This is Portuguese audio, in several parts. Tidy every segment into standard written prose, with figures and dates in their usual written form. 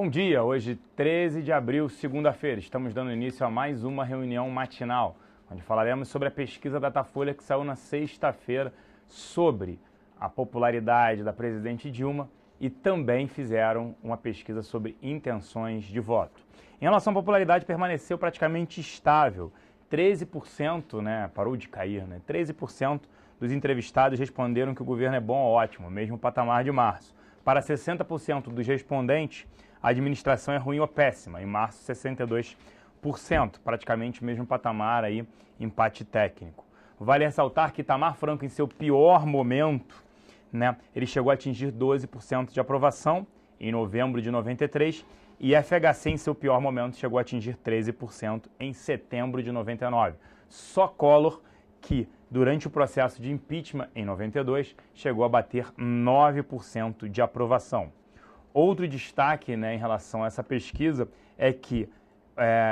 Bom dia, hoje 13 de abril, segunda-feira. Estamos dando início a mais uma reunião matinal, onde falaremos sobre a pesquisa Datafolha que saiu na sexta-feira sobre a popularidade da presidente Dilma e também fizeram uma pesquisa sobre intenções de voto. Em relação à popularidade, permaneceu praticamente estável. 13%, parou de cair, 13% dos entrevistados responderam que o governo é bom ou ótimo, mesmo patamar de março. Para 60% dos respondentes, a administração é ruim ou péssima. Em março, 62%, praticamente o mesmo patamar aí, empate técnico. Vale ressaltar que Itamar Franco, em seu pior momento, ele chegou a atingir 12% de aprovação em novembro de 93 e FHC, em seu pior momento, chegou a atingir 13% em setembro de 99. Só Collor, que durante o processo de impeachment em 92, chegou a bater 9% de aprovação. Outro destaque em relação a essa pesquisa é que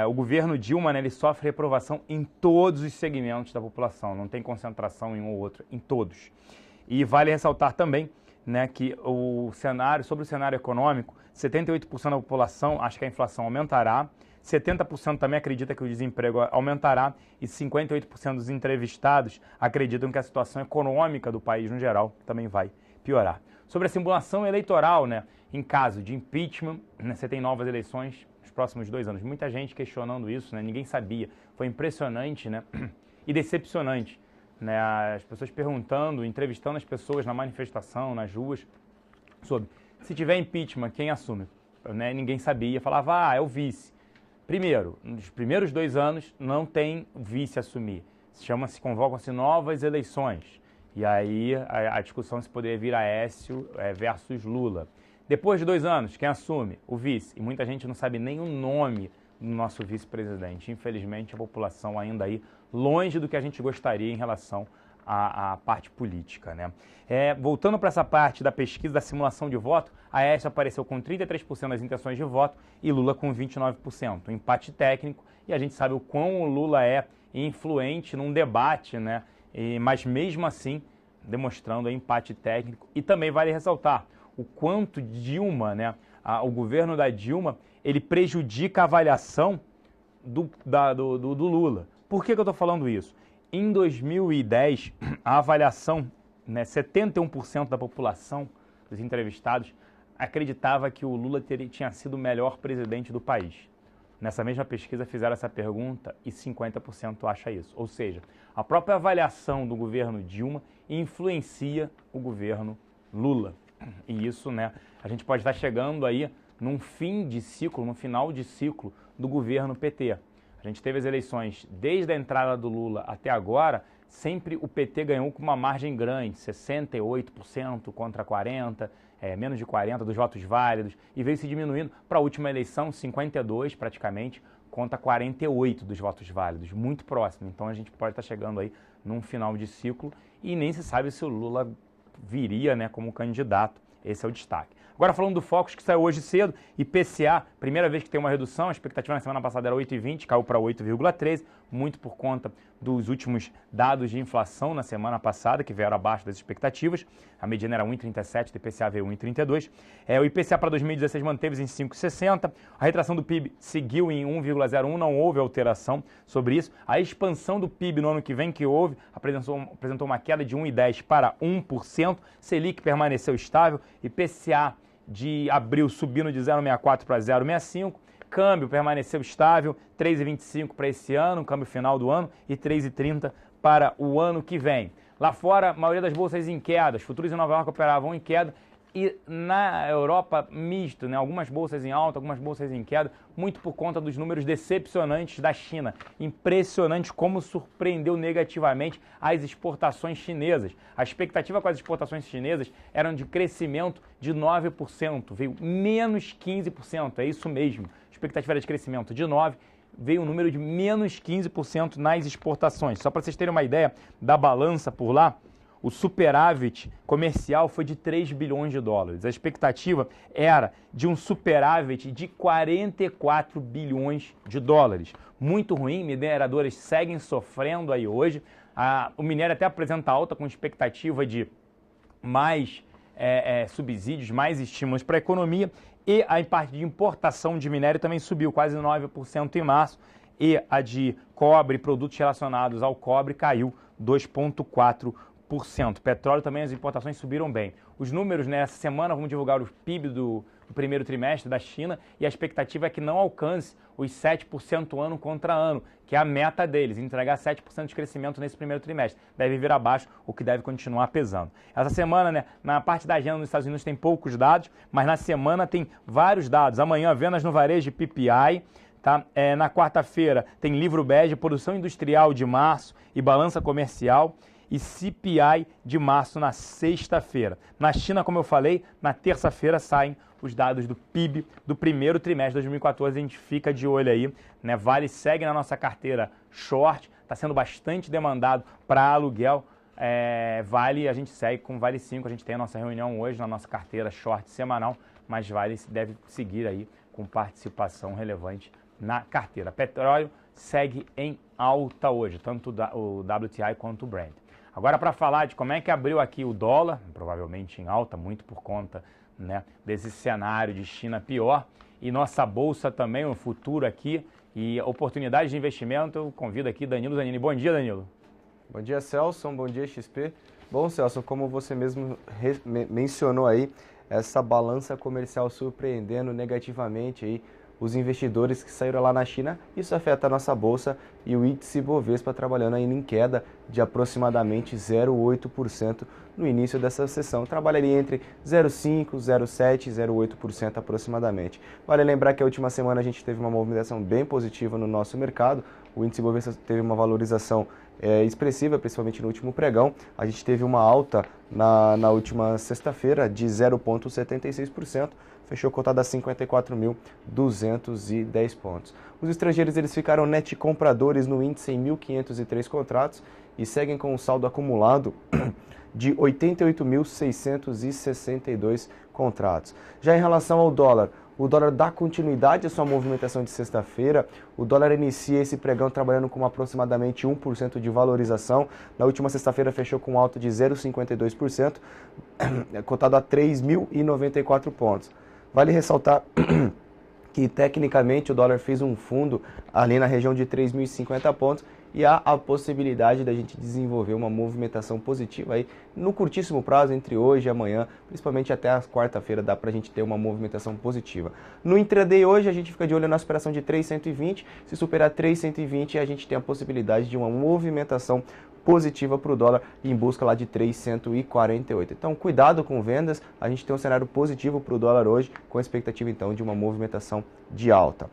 o governo Dilma ele sofre reprovação em todos os segmentos da população, não tem concentração em um ou outro, em todos. E vale ressaltar também que sobre o cenário econômico, 78% da população acha que a inflação aumentará, 70% também acredita que o desemprego aumentará e 58% dos entrevistados acreditam que a situação econômica do país no geral também vai piorar. Sobre a simulação eleitoral, em caso de impeachment, você tem novas eleições nos próximos 2 anos. Muita gente questionando isso, ninguém sabia. Foi impressionante e decepcionante. As pessoas perguntando, entrevistando as pessoas na manifestação, nas ruas, sobre se tiver impeachment, quem assume? Ninguém sabia, falava, é o vice. Primeiro, nos primeiros 2 anos não tem vice assumir. Convocam-se novas eleições. E aí a discussão se poderia vir Aécio versus Lula. Depois de 2 anos, quem assume? O vice. E muita gente não sabe nem o nome do nosso vice-presidente. Infelizmente, a população ainda aí longe do que a gente gostaria em relação à parte política. Voltando para essa parte da pesquisa da simulação de voto, Aécio apareceu com 33% das intenções de voto e Lula com 29%. Um empate técnico, e a gente sabe o quão o Lula é influente num debate, mas mesmo assim demonstrando empate técnico. E também vale ressaltar o quanto Dilma, o governo da Dilma, ele prejudica a avaliação do Lula. Por que eu estou falando isso? Em 2010, a avaliação, 71% da população dos entrevistados acreditava que o Lula tinha sido o melhor presidente do país. Nessa mesma pesquisa fizeram essa pergunta e 50% acha isso. Ou seja, a própria avaliação do governo Dilma influencia o governo Lula. E isso, a gente pode estar chegando aí num final de ciclo do governo PT. A gente teve as eleições desde a entrada do Lula até agora, sempre o PT ganhou com uma margem grande, 68% contra 40%, menos de 40% dos votos válidos, e veio se diminuindo para a última eleição, 52% praticamente, contra 48% dos votos válidos, muito próximo. Então a gente pode estar chegando aí num final de ciclo e nem se sabe se o Lula viria como candidato. Esse é o destaque. Agora falando do Focus, que saiu hoje cedo, IPCA, primeira vez que tem uma redução, a expectativa na semana passada era 8,20, caiu para 8,13, muito por conta dos últimos dados de inflação na semana passada, que vieram abaixo das expectativas. A mediana era 1,37, o IPCA veio 1,32. O IPCA para 2016 manteve-se em 5,60, a retração do PIB seguiu em 1,01, não houve alteração sobre isso. A expansão do PIB no ano que vem, que houve, apresentou uma queda de 1,10 para 1%, Selic permaneceu estável, IPCA de abril subindo de 0,64 para 0,65, câmbio permaneceu estável, 3,25 para esse ano, câmbio final do ano, e 3,30 para o ano que vem. Lá fora, a maioria das bolsas em queda, os futuros em Nova York operavam em queda, e na Europa misto, algumas bolsas em alta, algumas bolsas em queda, muito por conta dos números decepcionantes da China. Impressionante como surpreendeu negativamente as exportações chinesas. A expectativa com as exportações chinesas era de crescimento de 9%, veio menos 15%, é isso mesmo. A expectativa era de crescimento de 9%, veio um número de menos 15% nas exportações. Só para vocês terem uma ideia da balança por lá, o superávit comercial foi de 3 bilhões de dólares. A expectativa era de um superávit de 44 bilhões de dólares. Muito ruim, mineradoras seguem sofrendo aí hoje. O minério até apresenta alta com expectativa de mais subsídios, mais estímulos para a economia. E a parte de importação de minério também subiu quase 9% em março. E a de cobre, produtos relacionados ao cobre, caiu 2,4%. Petróleo também, as importações subiram bem. Os números nessa semana, vamos divulgar o PIB do primeiro trimestre da China e a expectativa é que não alcance os 7% ano contra ano, que é a meta deles, entregar 7% de crescimento nesse primeiro trimestre. Deve vir abaixo, o que deve continuar pesando. Essa semana, né, na parte da agenda nos Estados Unidos tem poucos dados, mas na semana tem vários dados. Amanhã, vendas no varejo de PPI. Tá? Na quarta-feira tem livro bege, produção industrial de março e balança comercial e CPI de março na sexta-feira. Na China, como eu falei, na terça-feira saem os dados do PIB do primeiro trimestre de 2014, a gente fica de olho aí, né? Vale segue na nossa carteira short, está sendo bastante demandado para aluguel. Vale, a gente segue com Vale 5, a gente tem a nossa reunião hoje na nossa carteira short semanal, mas Vale deve seguir aí com participação relevante na carteira. Petróleo segue em alta hoje, tanto o WTI quanto o Brent. Agora, para falar de como é que abriu aqui o dólar, provavelmente em alta, muito por conta, né, desse cenário de China pior, e nossa bolsa também, o futuro aqui, e oportunidades de investimento, eu convido aqui Danilo Zanini. Bom dia, Danilo. Bom dia, Celso. Bom dia, XP. Bom, Celso, como você mesmo mencionou aí, essa balança comercial surpreendendo negativamente aí os investidores que saíram lá na China, isso afeta a nossa bolsa e o índice Bovespa trabalhando ainda em queda de aproximadamente 0,8% no início dessa sessão. Trabalharia entre 0,5%, 0,7%, 0,8% aproximadamente. Vale lembrar que a última semana a gente teve uma movimentação bem positiva no nosso mercado, o índice Bovespa teve uma valorização expressiva, principalmente no último pregão. A gente teve uma alta na última sexta-feira de 0,76%, fechou cotado a 54.210 pontos. Os estrangeiros eles ficaram net compradores no índice em 1.503 contratos e seguem com um saldo acumulado de 88.662 contratos. Já em relação ao dólar, o dólar dá continuidade à sua movimentação de sexta-feira. O dólar inicia esse pregão trabalhando com aproximadamente 1% de valorização. Na última sexta-feira fechou com alta de 0,52%, cotado a 3.094 pontos. Vale ressaltar que tecnicamente o dólar fez um fundo ali na região de 3.050 pontos e há a possibilidade da gente desenvolver uma movimentação positiva aí no curtíssimo prazo, entre hoje e amanhã, principalmente até a quarta-feira dá para a gente ter uma movimentação positiva. No intraday hoje a gente fica de olho na aspiração de 3.120, se superar 3.120 a gente tem a possibilidade de uma movimentação positiva para o dólar em busca lá de 3,148. Então, cuidado com vendas, a gente tem um cenário positivo para o dólar hoje, com a expectativa então de uma movimentação de alta.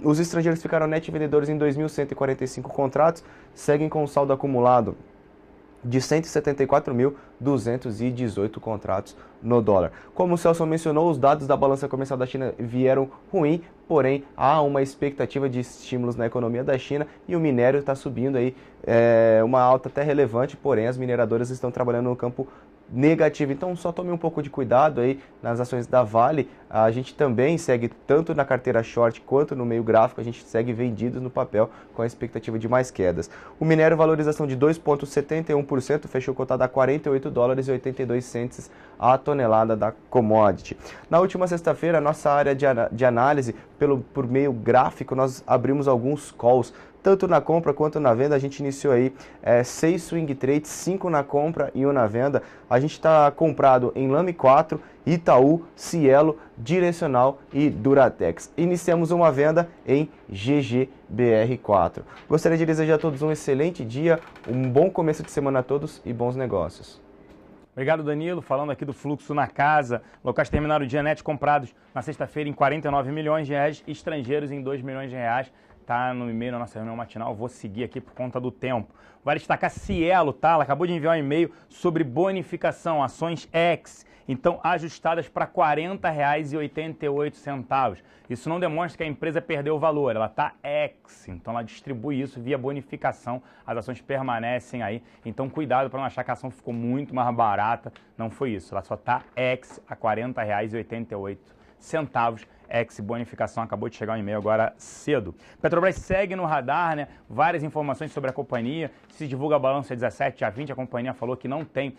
Os estrangeiros ficaram net vendedores em 2.145 contratos, seguem com um saldo acumulado de 174.218 contratos no dólar. Como o Celso mencionou, os dados da balança comercial da China vieram ruim, porém há uma expectativa de estímulos na economia da China e o minério está subindo aí, uma alta até relevante, porém as mineradoras estão trabalhando no campo negativo. Então só tome um pouco de cuidado aí nas ações da Vale. A gente também segue tanto na carteira short quanto no meio gráfico, a gente segue vendidos no papel com a expectativa de mais quedas. O minério valorização de 2,71%, fechou cotado a $48,82 a tonelada da commodity. Na última sexta-feira, a nossa área de análise por meio gráfico, nós abrimos alguns calls. Tanto na compra quanto na venda, a gente iniciou aí 6 swing trades, 5 na compra e 1 na venda. A gente está comprado em Lame 4, Itaú, Cielo, Direcional e Duratex. Iniciamos uma venda em GGBR4. Gostaria de desejar a todos um excelente dia, um bom começo de semana a todos e bons negócios. Obrigado, Danilo. Falando aqui do fluxo na casa, locais terminaram o dia net comprados na sexta-feira em 49 milhões de reais, estrangeiros em 2 milhões de reais. Tá no e-mail da nossa reunião matinal, vou seguir aqui por conta do tempo. Vale destacar Cielo, tá? Ela acabou de enviar um e-mail sobre bonificação, ações X, então ajustadas para R$ 40,88. Isso não demonstra que a empresa perdeu o valor, ela está X, então ela distribui isso via bonificação, as ações permanecem aí, então cuidado para não achar que a ação ficou muito mais barata, não foi isso, ela só está X a R$ 40,88. ex-bonificação, acabou de chegar um e-mail agora cedo. Petrobras segue no radar, né? Várias informações sobre a companhia, se divulga a balança 17, dia 20, a companhia falou que não tem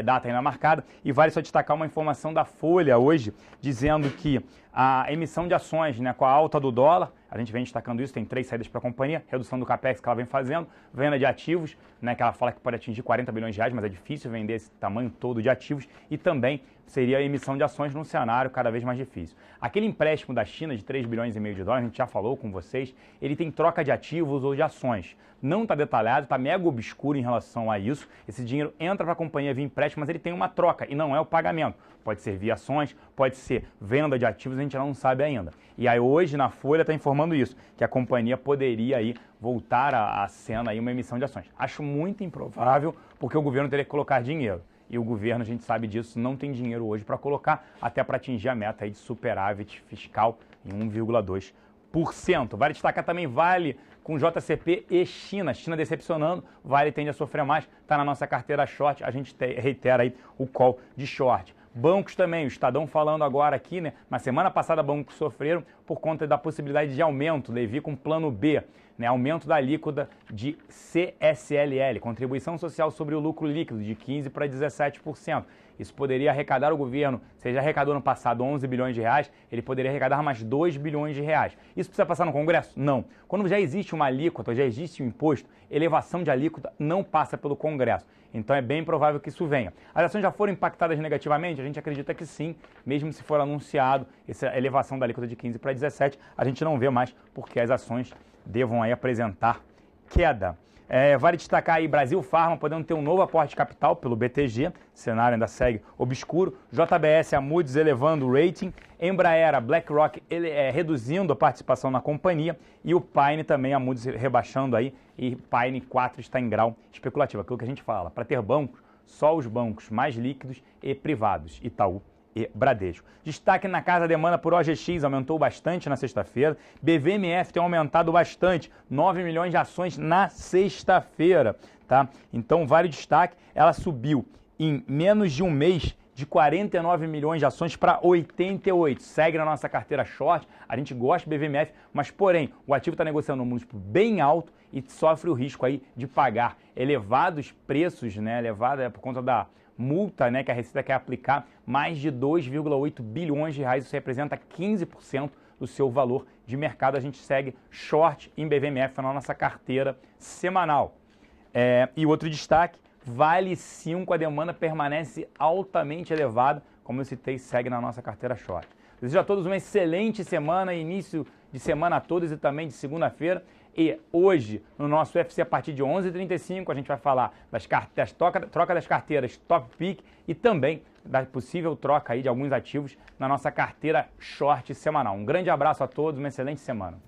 data ainda marcada, e vale só destacar uma informação da Folha hoje, dizendo que a emissão de ações, né, com a alta do dólar, a gente vem destacando isso, tem 3 saídas para a companhia, redução do capex que ela vem fazendo, venda de ativos, né, que ela fala que pode atingir 40 bilhões de reais, mas é difícil vender esse tamanho todo de ativos, e também seria a emissão de ações num cenário cada vez mais difícil. Aquele empréstimo da China de 3 bilhões e meio de dólares, a gente já falou com vocês, ele tem troca de ativos ou de ações. Não está detalhado, está mega obscuro em relação a isso. Esse dinheiro entra para a companhia via empréstimo, mas ele tem uma troca e não é o pagamento. Pode ser via ações, pode ser venda de ativos, a gente não sabe ainda. E aí hoje na Folha está informando isso, que a companhia poderia aí voltar à cena aí uma emissão de ações. Acho muito improvável, porque o governo teria que colocar dinheiro. E o governo, a gente sabe disso, não tem dinheiro hoje para colocar, até para atingir a meta aí de superávit fiscal em 1,2%. Vale destacar também Vale com JCP e China. China decepcionando, Vale tende a sofrer mais, está na nossa carteira short, a gente reitera aí o call de short. Bancos também, o Estadão falando agora aqui, né? Na semana passada, bancos sofreram por conta da possibilidade de aumento, Levi com plano B, né? Aumento da alíquota de CSLL, Contribuição Social sobre o Lucro Líquido, de 15% para 17%. Isso poderia arrecadar o governo, se ele já arrecadou no passado 11 bilhões de reais, ele poderia arrecadar mais 2 bilhões de reais. Isso precisa passar no Congresso? Não. Quando já existe uma alíquota, já existe um imposto, elevação de alíquota não passa pelo Congresso. Então é bem provável que isso venha. As ações já foram impactadas negativamente? A gente acredita que sim, mesmo se for anunciado essa elevação da alíquota de 15 para 17, a gente não vê mais porque as ações devam aí apresentar queda. Vale destacar aí Brasil Farma podendo ter um novo aporte de capital pelo BTG, cenário ainda segue obscuro, JBS, a Moody's elevando o rating, Embraer, a BlackRock reduzindo a participação na companhia e o Pine também, a Moody's rebaixando aí, e Pine 4 está em grau especulativo, aquilo que a gente fala, para ter bancos, só os bancos mais líquidos e privados, Itaú e Bradesco. Destaque na casa, a demanda por OGX aumentou bastante na sexta-feira. BVMF tem aumentado bastante, 9 milhões de ações na sexta-feira, tá? Então, vale o destaque, ela subiu em menos de um mês de 49 milhões de ações para 88. Segue na nossa carteira short, a gente gosta do BVMF, mas porém, o ativo está negociando um múltiplo bem alto e sofre o risco aí de pagar elevados preços, né? Elevada por conta da multa, né, que a Receita quer aplicar, mais de 2,8 bilhões de reais, isso representa 15% do seu valor de mercado. A gente segue short em BVMF na nossa carteira semanal. E outro destaque, Vale 5, a demanda permanece altamente elevada, como eu citei, segue na nossa carteira short. Desejo a todos uma excelente semana, início de semana a todos e também de segunda-feira. E hoje, no nosso UFC, a partir de 11h35, a gente vai falar troca das carteiras Top Pick e também da possível troca aí de alguns ativos na nossa carteira short semanal. Um grande abraço a todos, uma excelente semana.